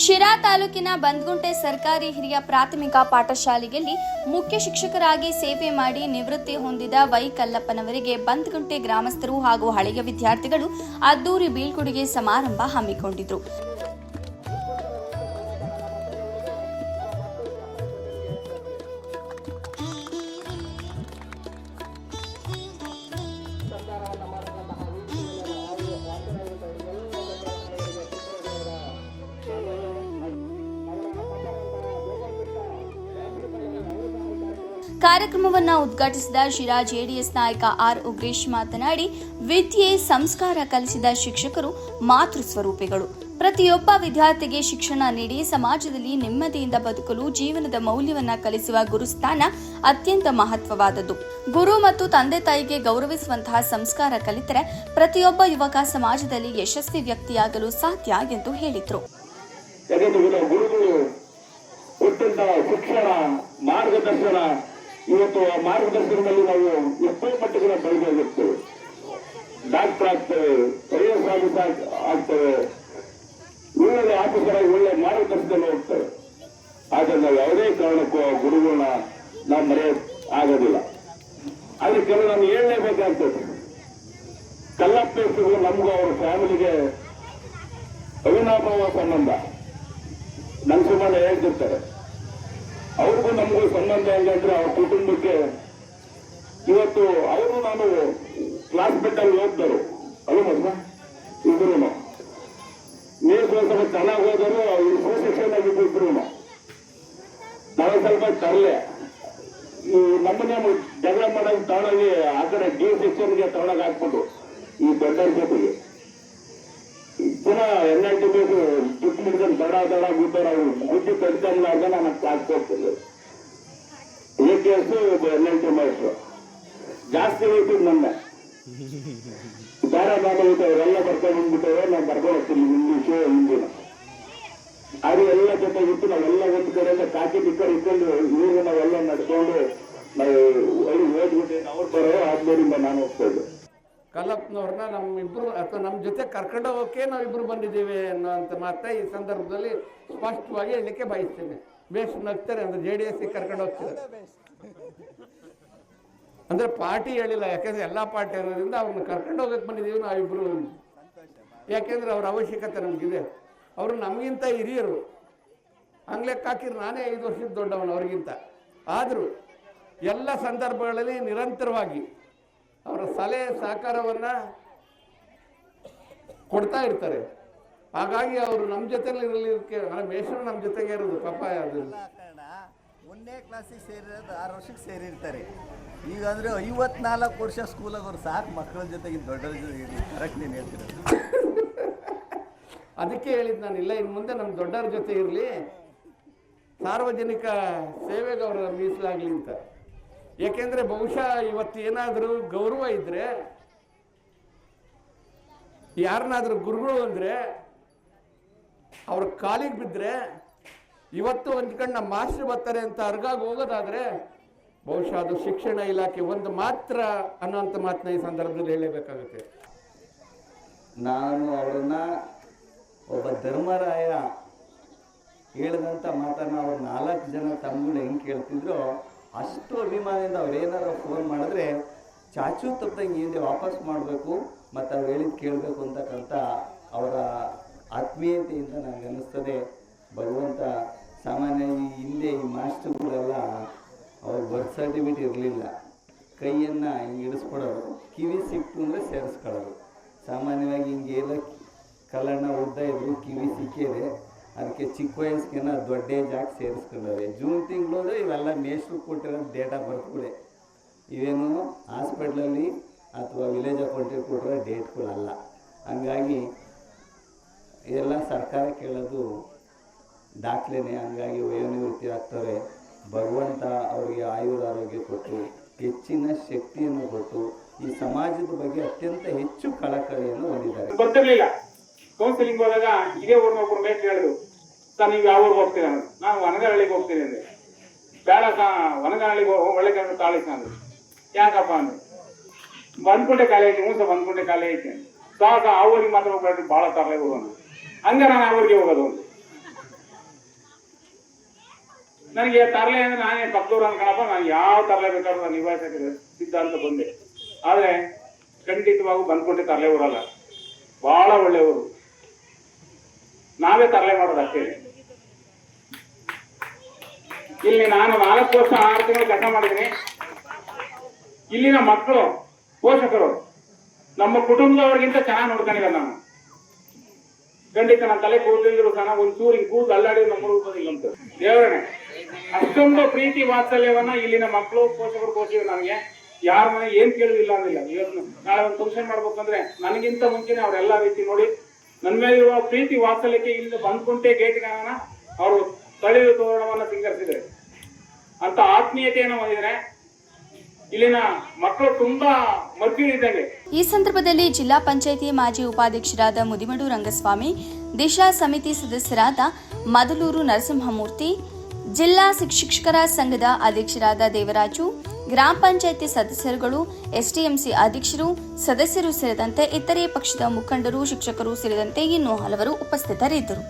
ಶಿರಾ ತಾಲೂಕಿನ ಬಂದ್ಗುಂಟೆ ಸರ್ಕಾರಿ ಹಿರಿಯ ಪ್ರಾಥಮಿಕ ಪಾಠಶಾಲೆಯಲ್ಲಿ ಮುಖ್ಯ ಶಿಕ್ಷಕರಾಗಿ ಸೇವೆ ಮಾಡಿ ನಿವೃತ್ತಿ ಹೊಂದಿದ ವೈ ಕಲ್ಲಪ್ಪನವರಿಗೆ ಬಂದ್ಗುಂಟೆ ಗ್ರಾಮಸ್ಥರು ಹಾಗೂ ಹಳೆಯ ವಿದ್ಯಾರ್ಥಿಗಳು ಅದ್ದೂರಿ ಬೀಳ್ಕೊಡುಗೆ ಸಮಾರಂಭ ಹಮ್ಮಿಕೊಂಡಿದ್ರು. ಕಾರ್ಯಕ್ರಮವನ್ನು ಉದ್ಘಾಟಿಸಿದ ಶಿರಾ ಜೆಡಿಎಸ್ ನಾಯಕ ಆರ್ ಉಗ್ರೇಶ್ ಮಾತನಾಡಿ, ವಿದ್ಯೆ ಸಂಸ್ಕಾರ ಕಲಿಸಿದ ಶಿಕ್ಷಕರು ಮಾತೃ ಸ್ವರೂಪಿಗಳು. ಪ್ರತಿಯೊಬ್ಬ ವಿದ್ಯಾರ್ಥಿಗೆ ಶಿಕ್ಷಣ ನೀಡಿ ಸಮಾಜದಲ್ಲಿ ನೆಮ್ಮದಿಯಿಂದ ಬದುಕಲು ಜೀವನದ ಮೌಲ್ಯವನ್ನು ಕಲಿಸುವ ಗುರುಸ್ಥಾನ ಅತ್ಯಂತ ಮಹತ್ವವಾದದ್ದು. ಗುರು ಮತ್ತು ತಂದೆ ತಾಯಿಗೆ ಗೌರವಿಸುವಂತಹ ಸಂಸ್ಕಾರ ಕಲಿತರೆ ಪ್ರತಿಯೊಬ್ಬ ಯುವಕ ಸಮಾಜದಲ್ಲಿ ಯಶಸ್ವಿ ವ್ಯಕ್ತಿಯಾಗಲು ಸಾಧ್ಯ ಎಂದು ಹೇಳಿದರು. ಇವತ್ತು ಆ ಮಾರ್ಗದರ್ಶನದಲ್ಲಿ ನಾವು ಎಷ್ಟೋ ಮಟ್ಟಿಗೆ ಬೆಳೆದೋಗಿರ್ತೇವೆ. ಡಾಕ್ಟರ್ ಆಗ್ತೇವೆ, ಐಎಎಸ್ ಆಗ್ತೇವೆ, ಒಳ್ಳೆ ಆಫೀಸರ್ ಆಗಿ ಒಳ್ಳೆ ಮಾರ್ಗದರ್ಶನದಲ್ಲಿ ಹೋಗ್ತೇವೆ. ಆದ್ರೆ ನಾವು ಯಾವುದೇ ಕಾರಣಕ್ಕೂ ಗುರುಗಳನ್ನ ನಾವು ಮರೆಯೋಕ್ ಆಗೋದಿಲ್ಲ. ಆದ್ರೆ ಕೆಲವು ನಮ್ಗೆ ಹೇಳಲೇಬೇಕಾಗ್ತದೆ. ಕಲ್ಲಪ್ಪನಿಗೂ ನಮಗೂ ಅವ್ರ ಫ್ಯಾಮಿಲಿಗೆ ಅವಿನಾಭಾವ ಸಂಬಂಧ. ನನ್ನ ಸುಮ್ಮನೆ ಹೇಳ್ತಿರ್ತಾರೆ, ಅವ್ರಿಗೂ ನಮಗೂ ಸಂಬಂಧ ಹೆಂಗಂದ್ರೆ ಅವ್ರ ಕುಟುಂಬಕ್ಕೆ ಇವತ್ತು ಅವರು ನಾನು ಕ್ಲಾಸ್ಮೇಟ್ ಅಲ್ಲಿ ಹೋಗ್ತಾರೆ. ಅವು ಮಗ ಇಬ್ರು ನೀವು ಸ್ವಲ್ಪ ಚೆನ್ನಾಗಿ ಹೋದರು, ಅವ್ರು ಶಿಕ್ಷಣ ಆಗಿದ್ರು. ನಾವು ಸ್ವಲ್ಪ ತರಲೆ ಈ ನಮ್ಮನ್ನೇ ಜಗಳ ಮಾಡೋದು ತಗೊಳಗಿ ಆ ಕಡೆ ಡಿ ಸೆಕ್ಷನ್ಗೆ ತಗೊಳಗ್ ಹಾಕ್ಬಿಟ್ಟು ಈ ದೊಡ್ಡ ಜೊತೆಗೆ ಪುನಃ NLT ಬೇಕು ದುಡ್ಡು ಹಿಡ್ಕೊಂಡು ದಡ ಬಿಟ್ಟು ನಾವು ಬುದ್ಧಿ ಕಡಿತಂದಾಗ ನಾನು ಕ್ಲಾಸ್ ಹೋಗ್ತಿದ್ದೆ. AKS NLT ಮಾಸ್ಟ್ರು ಜಾಸ್ತಿ ಹೋಗ್ತಿದ್ ನನ್ನ ಬೇರೆ ನಾನು ಅವರೆಲ್ಲ ಬರ್ಕೊಂಡು ಬಂದ್ಬಿಟ್ಟವೆ. ನಾವು ಬರ್ಕೊಂಡು ಹೋಗ್ತೀನಿ ಇಂಗ್ಲೀಷು ಹಿಂದಿನ ಅದು ಎಲ್ಲ ಜೊತೆಗಿತ್ತು. ನಾವೆಲ್ಲ ಒಂದು ಕಡೆಯಿಂದ ಕಾಕಿ ಬಿಕ್ಕರ್ ಇಟ್ಕೊಂಡು ಇವರು ನಾವೆಲ್ಲ ನಡ್ಕೊಂಡು ನಾವು ಓದ್ಬಿಟ್ಟು ಅವ್ರು ಬರೋ ಆದ್ಮೇಲಿಂದ ನಾನು ಹೋಗ್ತಾ ಇದ್ದೆ. ಕಲ್ಲಪ್ಪನವ್ರನ್ನ ನಮ್ಮಿಬ್ರು ಅಥವಾ ನಮ್ಮ ಜೊತೆ ಕರ್ಕೊಂಡು ಹೋಗೋಕೆ ನಾವಿಬ್ರು ಬಂದಿದ್ದೀವಿ ಅನ್ನೋಂಥ ಮಾತ್ರ ಈ ಸಂದರ್ಭದಲ್ಲಿ ಸ್ಪಷ್ಟವಾಗಿ ಹೇಳಲಿಕ್ಕೆ ಬಯಸ್ತೇನೆ. ಬೇಸ್ ನಗ್ತಾರೆ ಅಂದ್ರೆ JDS ಕರ್ಕೊಂಡು ಹೋಗ್ತಾರೆ ಅಂದ್ರೆ ಪಾರ್ಟಿ ಹೇಳಿಲ್ಲ, ಯಾಕೆಂದ್ರೆ ಎಲ್ಲಾ ಪಾರ್ಟಿ ಇರೋದ್ರಿಂದ ಅವ್ರನ್ನ ಕರ್ಕೊಂಡು ಹೋಗಕ್ಕೆ ಬಂದಿದ್ದೀವಿ ನಾವಿಬ್ರು. ಯಾಕೆಂದ್ರೆ ಅವ್ರ ಅವಶ್ಯಕತೆ ನಮಗಿದೆ. ಅವರು ನಮಗಿಂತ ಹಿರಿಯರು, ಹಂಗ್ಲೆಕ್ಕ ಹಾಕಿದ್ರೆ ನಾನೇ 5 ವರ್ಷದ ದೊಡ್ಡವನು ಅವ್ರಿಗಿಂತ. ಆದರೂ ಎಲ್ಲ ಸಂದರ್ಭಗಳಲ್ಲಿ ನಿರಂತರವಾಗಿ ಅವರ ಸಲಹೆ ಸಹಕಾರವನ್ನು ಕೊಡ್ತಾ ಇರ್ತಾರೆ. ಹಾಗಾಗಿ ಅವರು ನಮ್ಮ ಜೊತೆಲಿ ಇರಲಿಕ್ಕೆ ಮೇಷರು ನಮ್ಮ ಜೊತೆಗೆ ಇರೋದು ಪಾಪ. ಅದು 1ನೇ ಕ್ಲಾಸಿಗೆ ಸೇರಿರೋದು 6 ವರ್ಷಕ್ಕೆ ಸೇರಿರ್ತಾರೆ. ಈಗ ಅಂದರೆ 54 ವರ್ಷ ಸ್ಕೂಲಾಗ ಅವ್ರು ಸಾಕು ಮಕ್ಕಳ ಜೊತೆಗೆ ದೊಡ್ಡವ್ರ ಜೊತೆಗೆ ಇರಲಿ. ಕರೆಕ್ಟ್ ನೀನು ಹೇಳ್ತಿರೋದು. ಅದಕ್ಕೆ ಹೇಳಿದ್ದು ನಾನು, ಇಲ್ಲ ಇನ್ನು ಮುಂದೆ ನಮ್ಮ ದೊಡ್ಡವ್ರ ಜೊತೆ ಇರಲಿ, ಸಾರ್ವಜನಿಕ ಸೇವೆಗೆ ಅವರ ಮೀಸಲಾಗಲಿ ಅಂತ. ಯಾಕೆಂದ್ರೆ ಬಹುಶಃ ಇವತ್ತು ಏನಾದರೂ ಗೌರವ ಇದ್ರೆ, ಯಾರನ್ನಾದ್ರೂ ಗುರುಗಳು ಅಂದ್ರೆ ಅವ್ರ ಕಾಲಿಗೆ ಬಿದ್ದರೆ ಇವತ್ತು ಹೊಂದ್ಕೊಂಡು ನಮ್ಮ ಮಾಸ್ಟರ್ ಬರ್ತಾರೆ ಅಂತ ಅರ್ಗಾಗಿ ಹೋಗೋದಾದ್ರೆ ಬಹುಶಃ ಅದು ಶಿಕ್ಷಣ ಇಲಾಖೆ ಒಂದು ಮಾತ್ರ ಅನ್ನೋಂಥ ಮಾತನ್ನ ಈ ಸಂದರ್ಭದಲ್ಲಿ ಹೇಳಬೇಕಾಗುತ್ತೆ. ನಾನು ಅವರನ್ನ ಒಬ್ಬ ಧರ್ಮರಾಯ ಹೇಳಿದಂಥ ಮಾತನ್ನ ಅವ್ರು 4 ಜನ ತಮ್ಮಗಳು ಹೆಂಗೆ ಕೇಳ್ತಿದ್ರು ಅಷ್ಟು ಅಭಿಮಾನದಿಂದ ಅವ್ರು ಏನಾರು ಫೋನ್ ಮಾಡಿದ್ರೆ ಚಾಚು ತಪ್ಪದಂಗೆ ಹಿಂದೆ ವಾಪಸ್ ಮಾಡಬೇಕು ಮತ್ತು ಅವ್ರು ಹೇಳಿದ್ದು ಕೇಳಬೇಕು ಅಂತಕ್ಕಂಥ ಅವರ ಆತ್ಮೀಯತೆಯಿಂದ ನನಗೆ ಅನ್ನಿಸ್ತದೆ. ಭಗವಂತ ಸಾಮಾನ್ಯ ಹಿಂದೆ ಈ ಮಾಸ್ಟರ್ಗಳೆಲ್ಲ ಅವ್ರ ಬರ್ತ್ ಸರ್ಟಿಫಿಕೇಟ್ ಇರಲಿಲ್ಲ, ಕೈಯನ್ನು ಹಿಂಗೆ ಇಡಿಸ್ಕೊಡೋರು, ಕಿವಿ ಸಿಕ್ತು ಅಂದರೆ ಸೇರಿಸ್ಕೊಳ್ಳೋರು. ಸಾಮಾನ್ಯವಾಗಿ ಹಿಂಗೆಲ್ಲ ಕಲ್ಲಣ್ಣ ಉದ್ದ ಇದ್ರು, ಕಿವಿ ಸಿಕ್ಕಿದೆ, ಅದಕ್ಕೆ ಚಿಕ್ಕ ವಯಸ್ಸಿಗೆನ ದೊಡ್ಡ ಜಾಗ ಸೇರಿಸ್ಕೊಂಡವೆ. ಜೂನ್ ತಿಂಗಳು ಇವೆಲ್ಲ ಮೇಷ್ಟ್ರು ಕೊಟ್ಟಿರೋ ಡೇಟ್ ಆಫ್ ಬರ್ತ್ಗಳೇ. ಇವೇನು ಹಾಸ್ಪಿಟ್ಲಲ್ಲಿ ಅಥವಾ ವಿಲೇಜ್ ಅಕೌಂಟಿಗೆ ಕೊಟ್ಟಿರೋ ಡೇಟ್ಗಳಲ್ಲ. ಹಂಗಾಗಿ ಇದೆಲ್ಲ ಸರ್ಕಾರ ಕೇಳೋದು ದಾಖಲೆನೇ. ಹಂಗಾಗಿ ವಯೋನಿವೃತ್ತಿ ಆಗ್ತಾರೆ. ಭಗವಂತ ಅವರಿಗೆ ಆಯುರಾರೋಗ್ಯ ಕೊಟ್ಟು ಹೆಚ್ಚಿನ ಶಕ್ತಿಯನ್ನು ಕೊಟ್ಟು ಈ ಸಮಾಜದ ಬಗ್ಗೆ ಅತ್ಯಂತ ಹೆಚ್ಚು ಕಳಕಳಿಯನ್ನು ಹೊಂದಿದ್ದಾರೆ. ಗೊತ್ತಿರಲಿಲ್ಲ. ಕೌನ್ಸಿಲಿಂಗ್ ಹೋದಾಗ ಇದೇ ಊರಿನೊಬ್ಬರು ಮೇಟ್ ಹೇಳಿದ್ರು, ಸರ್ ನೀವು ಯಾವ ಊರಿಗೆ ಹೋಗ್ತೀರ? ನಾನು ವನಗಹಳ್ಳಿಗೆ ಹೋಗ್ತೀನಿ ಅಂದೆ. ಬೇಡ ವನಗಹಳ್ಳಿಗೆ ಒಳ್ಳೆ ಕೆಲಸ ತಾಳಿ ಅಂದ್ರು. ಯಾಕಪ್ಪ ಅಂದ್ರೆ ಬಂದ್ಕೊಂಡೆ ಕಾಲೇ ಐತಿ, ಮೂಸ ಬಂದ್ಕೊಂಡೆ ಕಾಲೇ ಐತಿ. ಸಾಕ ಆ ಊರಿಗೆ ಮಾತ್ರ ಹೋಗ್ಬೇಡ್ರಿ, ಭಾಳ ತರಲೆ ಹೋಗೋಣ. ಹಂಗೆ ನಾನು ಆ ಊರಿಗೆ ಹೋಗೋದು. ನನಗೆ ತರಲೆ ಅಂದ್ರೆ ನಾನೇ ಪಕ್ಕದೂರು ಅನ್ಕೊಳಪ್ಪ, ನಾನು ಯಾವ ತರಲೆ ಬೇಕಾದ್ರೂ ನಾನು ನಿಭಾಯಿಸಕ್ಕೆ ಸಿದ್ಧ ಅಂತ ಬಂದೆ. ಆದ್ರೆ ಖಂಡಿತವಾಗೂ ಬಂದ್ಕೊಂಡೆ ತರಲೆ ಊರಲ್ಲ, ಬಹಳ ಒಳ್ಳೆಯವರು. ನಾವೇ ತರಲೆ ಮಾಡೋದು ಅಷ್ಟೇ. ಇಲ್ಲಿ ನಾನು 4 ವರ್ಷ 6 ತಿಂಗಳು ಕೆಲಸ ಮಾಡಿದ್ದೀನಿ. ಇಲ್ಲಿನ ಮಕ್ಕಳು, ಪೋಷಕರು ನಮ್ಮ ಕುಟುಂಬದವ್ರಿಗಿಂತ ಚೆನ್ನಾಗಿ ನೋಡ್ಕೊಂಡಿಲ್ಲ. ನಾನು ಖಂಡಿತ ನನ್ನ ತಲೆ ಕೂದಲಿದ್ರು ಸಹ ಒಂಚೂರು ಹಿಂಗ್ ಕೂದಲು ಅಲ್ಲಾಡಿ ನಮ್ಮ ರೂಪದಲ್ಲಿ ಅಂತ ದೇವರೇ ಅಷ್ಟೊಂದು ಪ್ರೀತಿ ವಾತ್ಸಲ್ಯವನ್ನ ಇಲ್ಲಿನ ಮಕ್ಕಳು, ಪೋಷಕರು ಕೊಟ್ಟಿದ್ರು. ನನಗೆ ಯಾರ ಮನೆ ಏನ್ ಕೇಳುದಿಲ್ಲ ಅಂದಿಲ್ಲ. ಇವತ್ತು ನಾಳೆ ಒಂದು ಫಂಕ್ಷನ್ ಮಾಡ್ಬೇಕಂದ್ರೆ ನನಗಿಂತ ಮುಂಚೆನೆ ಅವರೆಲ್ಲ ರೀತಿ ನೋಡಿ ನನ್ನ ಮೇಲಿರುವ ಪ್ರೀತಿ ವಾತ್ಸಲ್ಯಕ್ಕೆ ಇಲ್ಲಿ ಬಂದ್ಕೊಂಡೆ ಗೇಟ್ಗೆ ಅವರು ತಳಿರು ತೋರಣವನ್ನ ಸಿಂಗರಿಸಿದ್ದಾರೆ ಅಂತ ಆತ್ಮೀಯತೆಯನ್ನು ಹೊಂದಿದ್ರೆ. ಇಲ್ಲಿನ ಮಕ್ಕಳು ತುಂಬಾ ಮರ್ಕಿಳಿದ್ದಂಗೆ. ಈ ಸಂದರ್ಭದಲ್ಲಿ ಜಿಲ್ಲಾ ಪಂಚಾಯಿತಿ ಮಾಜಿ ಉಪಾಧ್ಯಕ್ಷರಾದ ಮುದಿಮಡು ರಂಗಸ್ವಾಮಿ, ದಿಶಾ ಸಮಿತಿ ಸದಸ್ಯರಾದ ಮದಲೂರು ನರಸಿಂಹಮೂರ್ತಿ, ಜಿಲ್ಲಾ ಶಿಕ್ಷಕರ ಸಂಘದ ಅಧ್ಯಕ್ಷರಾದ ದೇವರಾಜು, ಗ್ರಾಮ ಪಂಚಾಯಿತಿ ಸದಸ್ಯರುಗಳು, ಎಸ್ಟಿಎಂಸಿ ಅಧ್ಯಕ್ಷರು, ಸದಸ್ಯರು ಸೇರಿದಂತೆ ಇತರೆ ಪಕ್ಷದ ಮುಖಂಡರು, ಶಿಕ್ಷಕರು ಸೇರಿದಂತೆ ಇನ್ನೂ ಹಲವರು ಉಪಸ್ಥಿತರಿದ್ದರು.